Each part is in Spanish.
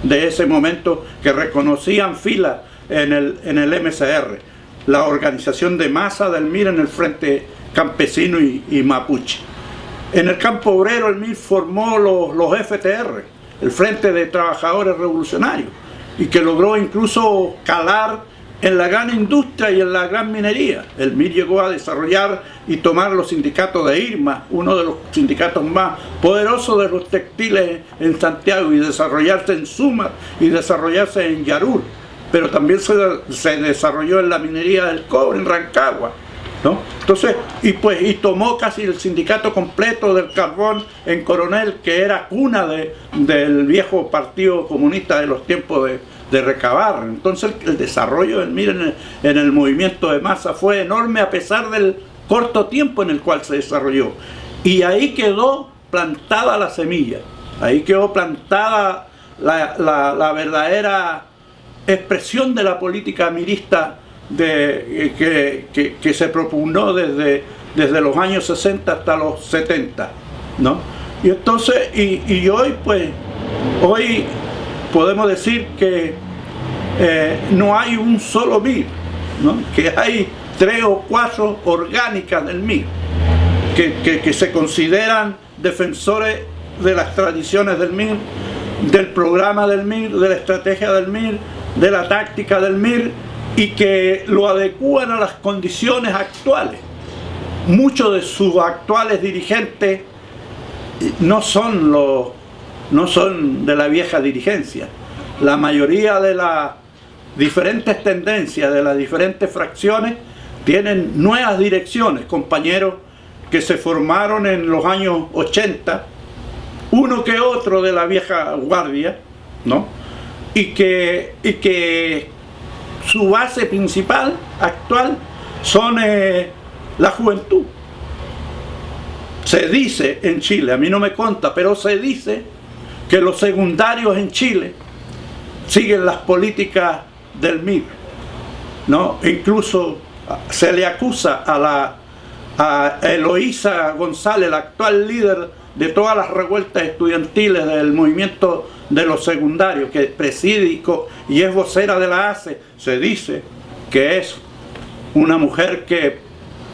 de ese momento que reconocían filas en el MCR, la organización de masa del MIR en el Frente Campesino y Mapuche. En el campo obrero el MIR formó los FTR, el Frente de Trabajadores Revolucionarios, y que logró incluso calar en la gran industria y en la gran minería. El MIR llegó a desarrollar y tomar los sindicatos de IRMA, uno de los sindicatos más poderosos de los textiles en Santiago, y desarrollarse en Suma y desarrollarse en Yarur, pero también se desarrolló en la minería del cobre en Rancagua, ¿no? Entonces, y tomó casi el sindicato completo del carbón en Coronel, que era cuna del viejo Partido Comunista de los tiempos de Recabarren. Entonces el desarrollo del MIR en el movimiento de masa fue enorme, a pesar del corto tiempo en el cual se desarrolló. Y ahí quedó plantada la semilla, ahí quedó plantada la verdadera expresión de la política mirista que se propugnó desde los años 60 hasta los 70, ¿no? Y entonces, y hoy podemos decir que no hay un solo MIR, ¿no? Que hay 3 o 4 orgánicas del MIR que se consideran defensores de las tradiciones del MIR, del programa del MIR, de la estrategia del MIR, de la táctica del MIR, y que lo adecúan a las condiciones actuales. Muchos de sus actuales dirigentes no son de la vieja dirigencia. La mayoría de las diferentes tendencias, de las diferentes fracciones, tienen nuevas direcciones, compañeros que se formaron en los años 80, uno que otro de la vieja guardia, ¿no? Y que su base principal actual son la juventud. Se dice en Chile, a mí no me consta, pero se dice que los secundarios en Chile siguen las políticas del MIR, ¿no? Incluso se le acusa a Eloísa González, la actual líder de todas las revueltas estudiantiles del movimiento de los secundarios, que preside y es vocera de la ACE. Se dice que es una mujer que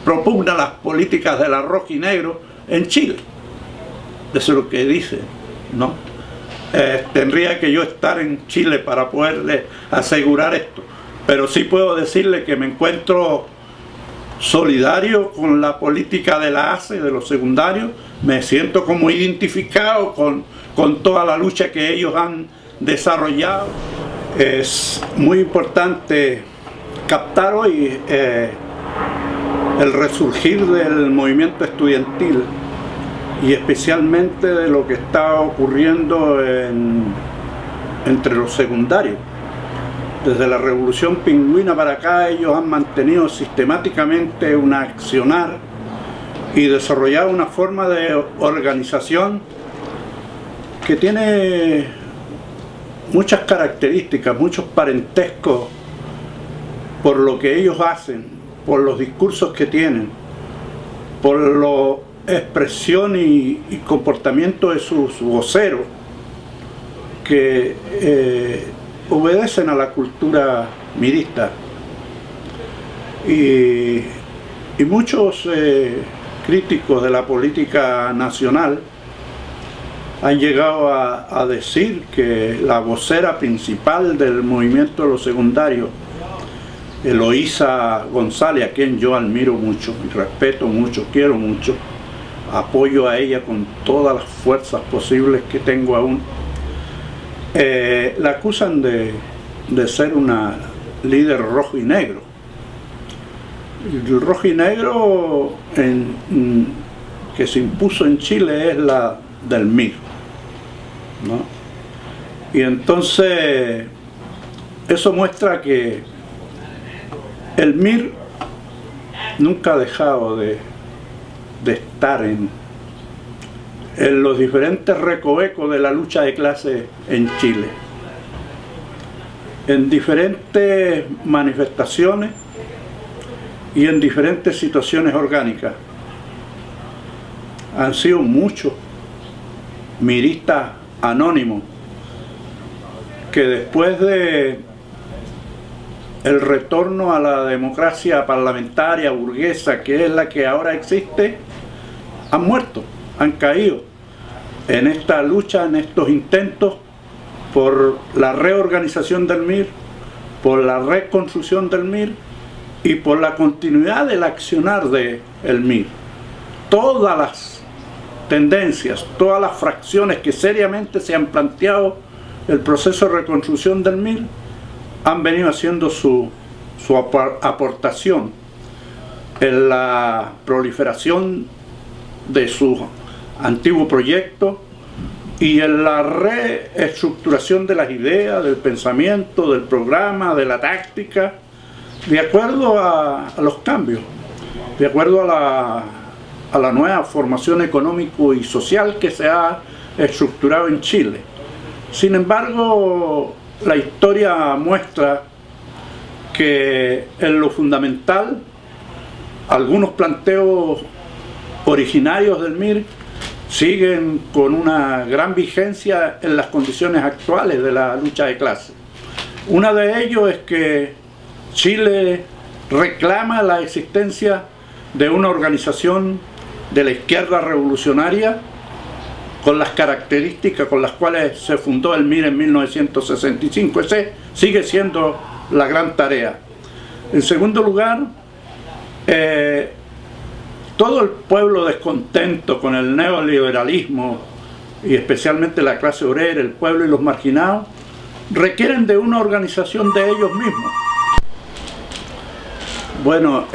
propugna las políticas del rojo y negro en Chile. Eso es lo que dice, ¿no? Tendría que yo estar en Chile para poderle asegurar esto, pero sí puedo decirle que me encuentro solidario con la política de la ACE, de los secundarios. Me siento como identificado con toda la lucha que ellos han desarrollado. Es muy importante captar hoy el resurgir del movimiento estudiantil, y especialmente de lo que está ocurriendo entre los secundarios. Desde la Revolución Pingüina para acá, ellos han mantenido sistemáticamente un accionar y desarrollado una forma de organización que tiene muchas características, muchos parentescos por lo que ellos hacen, por los discursos que tienen, por la expresión y comportamiento de sus voceros, que obedecen a la cultura mirista. Y muchos críticos de la política nacional han llegado a decir que la vocera principal del movimiento de los secundarios, Eloísa González, a quien yo admiro mucho, respeto mucho, quiero mucho, apoyo a ella con todas las fuerzas posibles que tengo aún, la acusan de ser una líder rojo y negro. El rojo y negro que se impuso en Chile es la del MIR, ¿no? Y entonces eso muestra que el MIR nunca ha dejado de estar en los diferentes recovecos de la lucha de clase en Chile, en diferentes manifestaciones y en diferentes situaciones orgánicas. Han sido muchos miristas anónimos que después de el retorno a la democracia parlamentaria burguesa, que es la que ahora existe, han muerto, han caído en esta lucha, en estos intentos por la reorganización del MIR, por la reconstrucción del MIR y por la continuidad del accionar del MIR. Todas las tendencias, todas las fracciones que seriamente se han planteado el proceso de reconstrucción del MIR han venido haciendo su aportación en la proliferación de su antiguo proyecto y en la reestructuración de las ideas, del pensamiento, del programa, de la táctica, de acuerdo a los cambios, de acuerdo a la nueva formación económico y social que se ha estructurado en Chile. Sin embargo, la historia muestra que en lo fundamental algunos planteos originarios del MIR siguen con una gran vigencia en las condiciones actuales de la lucha de clases. Una de ellos es que Chile reclama la existencia de una organización de la izquierda revolucionaria con las características con las cuales se fundó el MIR en 1965. Ese sigue siendo la gran tarea. En segundo lugar, todo el pueblo descontento con el neoliberalismo y especialmente la clase obrera, el pueblo y los marginados, requieren de una organización de ellos mismos. Bueno,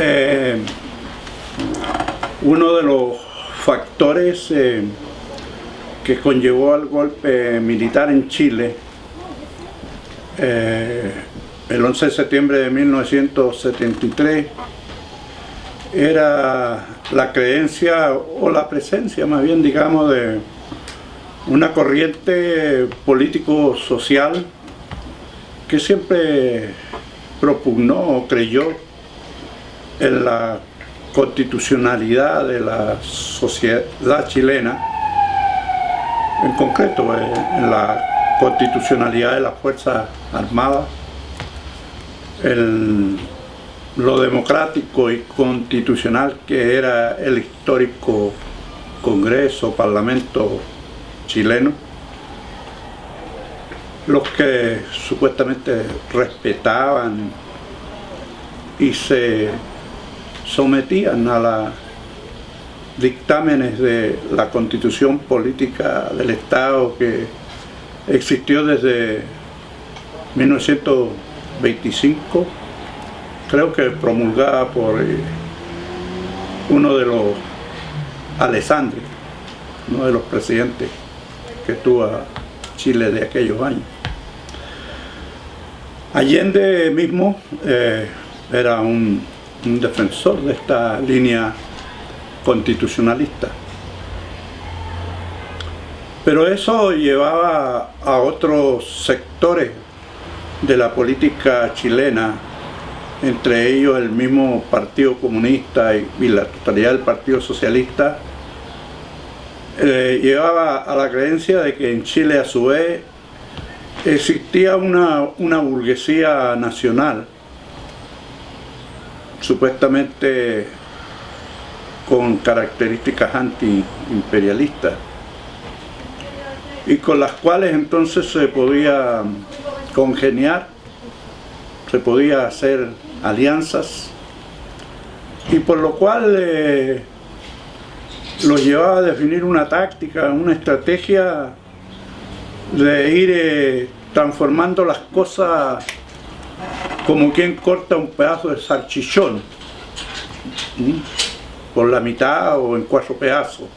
uno de los factores que conllevó al golpe militar en Chile el 11 de septiembre de 1973 era la creencia o la presencia, más bien digamos, de una corriente político-social que siempre propugnó o creyó en la constitucionalidad de la sociedad chilena, en concreto en la constitucionalidad de las Fuerzas Armadas, en lo democrático y constitucional que era el histórico Congreso, Parlamento chileno, los que supuestamente respetaban y se sometían a los dictámenes de la Constitución política del Estado que existió desde 1925, creo que promulgada por uno de los Alessandri, uno de los presidentes que tuvo Chile de aquellos años. Allende mismo era un defensor de esta línea constitucionalista. Pero eso llevaba a otros sectores de la política chilena, entre ellos el mismo Partido Comunista y la totalidad del Partido Socialista, llevaba a la creencia de que en Chile a su vez existía una burguesía nacional, supuestamente con características anti-imperialistas, y con las cuales entonces se podía congeniar, se podía hacer alianzas, y por lo cual los llevaba a definir una táctica, una estrategia de ir transformando las cosas como quien corta un pedazo de salchichón, por la mitad o en 4 pedazos.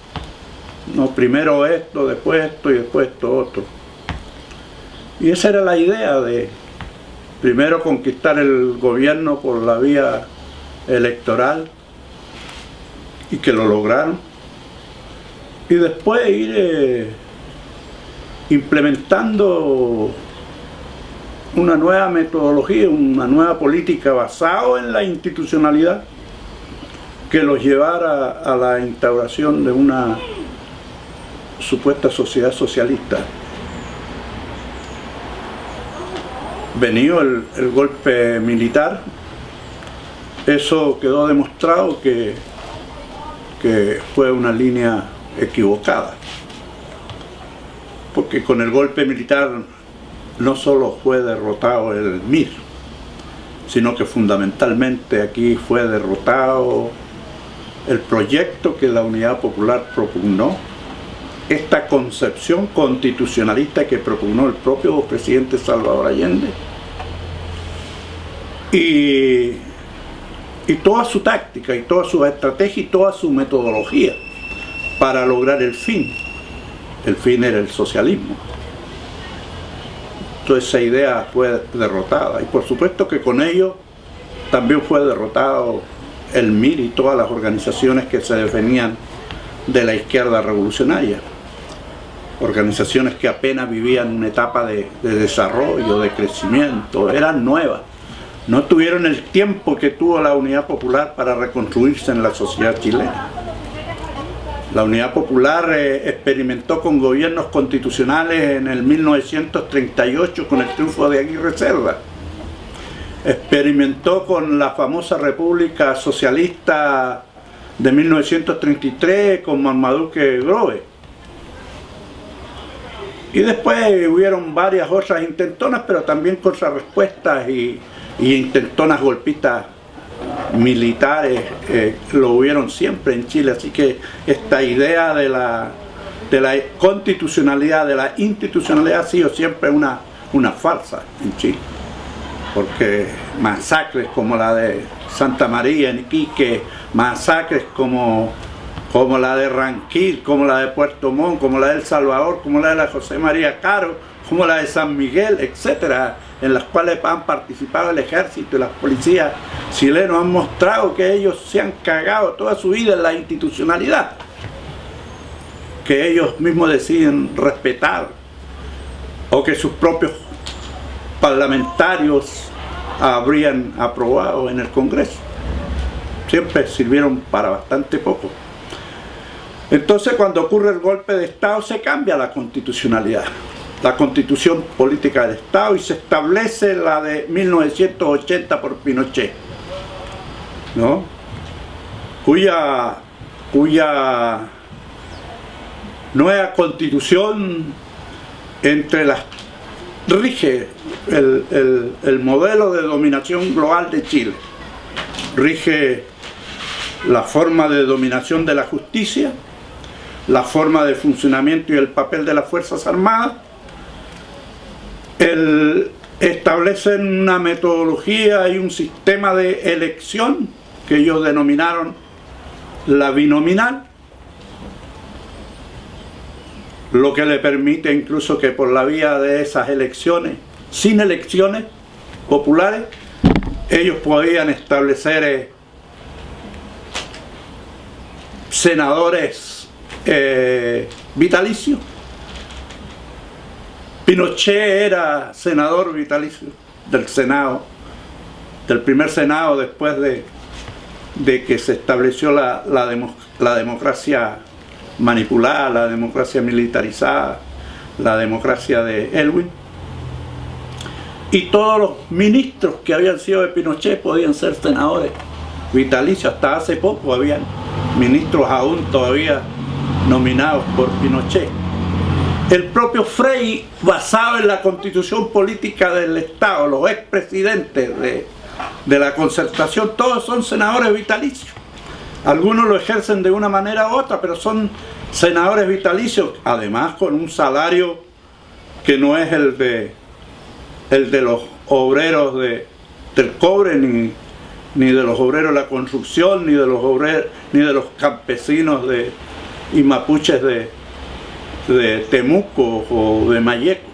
No, primero esto, después esto y después esto otro. Y esa era la idea de primero conquistar el gobierno por la vía electoral, y que lo lograron, y después ir implementando una nueva metodología, una nueva política basada en la institucionalidad que los llevara a la instauración de una supuesta sociedad socialista. venido el golpe militar, eso quedó demostrado que fue una línea equivocada. Porque con el golpe militar no solo fue derrotado el MIR, sino que fundamentalmente aquí fue derrotado el proyecto que la Unidad Popular propugnó, esta concepción constitucionalista que propugnó el propio presidente Salvador Allende, y toda su táctica, y toda su estrategia, y toda su metodología para lograr el fin. El fin era el socialismo. Toda esa idea fue derrotada, y por supuesto que con ello también fue derrotado el MIR y todas las organizaciones que se definían de la izquierda revolucionaria. Organizaciones que apenas vivían una etapa de desarrollo, de crecimiento, eran nuevas. No tuvieron el tiempo que tuvo la Unidad Popular para reconstruirse en la sociedad chilena. La Unidad Popular experimentó con gobiernos constitucionales en el 1938 con el triunfo de Aguirre Cerda. Experimentó con la famosa República Socialista de 1933 con Marmaduke Grove. Y después hubieron varias otras intentonas, pero también contrarrespuestas y intentonas golpistas militares lo hubieron siempre en Chile. Así que esta idea de la constitucionalidad, de la institucionalidad, ha sido siempre una farsa en Chile, porque masacres como la de Santa María en Iquique, masacres como la de Ranquil, como la de Puerto Montt, como la de El Salvador, como la de la José María Caro, como la de San Miguel, etcétera, en las cuales han participado el ejército y las policías chilenos, han mostrado que ellos se han cagado toda su vida en la institucionalidad, que ellos mismos deciden respetar, o que sus propios parlamentarios habrían aprobado en el Congreso. Siempre sirvieron para bastante poco. Entonces, cuando ocurre el golpe de Estado, se cambia la constitucionalidad, la constitución política del Estado, y se establece la de 1980 por Pinochet, ¿no? cuya nueva constitución rige el modelo de dominación global de Chile, rige la forma de dominación de la justicia, la forma de funcionamiento y el papel de las Fuerzas Armadas. Establecen una metodología y un sistema de elección que ellos denominaron la binominal, lo que le permite incluso que por la vía de esas elecciones, sin elecciones populares, ellos podían establecer senadores vitalicios. Pinochet era senador vitalicio del Senado, del primer Senado después de que se estableció la democracia manipulada, la democracia militarizada, la democracia de Elwin. Y todos los ministros que habían sido de Pinochet podían ser senadores vitalicios. Hasta hace poco habían ministros aún todavía nominados por Pinochet. El propio Frei, basado en la constitución política del Estado, los expresidentes de la Concertación, todos son senadores vitalicios. Algunos lo ejercen de una manera u otra, pero son senadores vitalicios, además con un salario que no es el de los obreros del cobre, ni de los obreros de la construcción, ni de los campesinos y mapuches de Temuco o de Mayeco.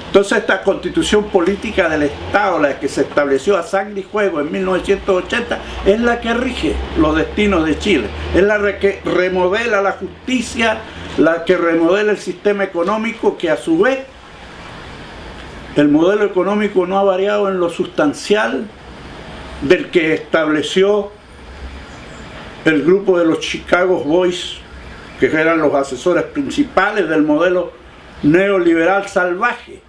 Entonces, esta constitución política del Estado, la que se estableció a sangre y fuego en 1980, es la que rige los destinos de Chile, es la que remodela la justicia, la que remodela el sistema económico, que a su vez el modelo económico no ha variado en lo sustancial del que estableció el grupo de los Chicago Boys, que eran los asesores principales del modelo neoliberal salvaje.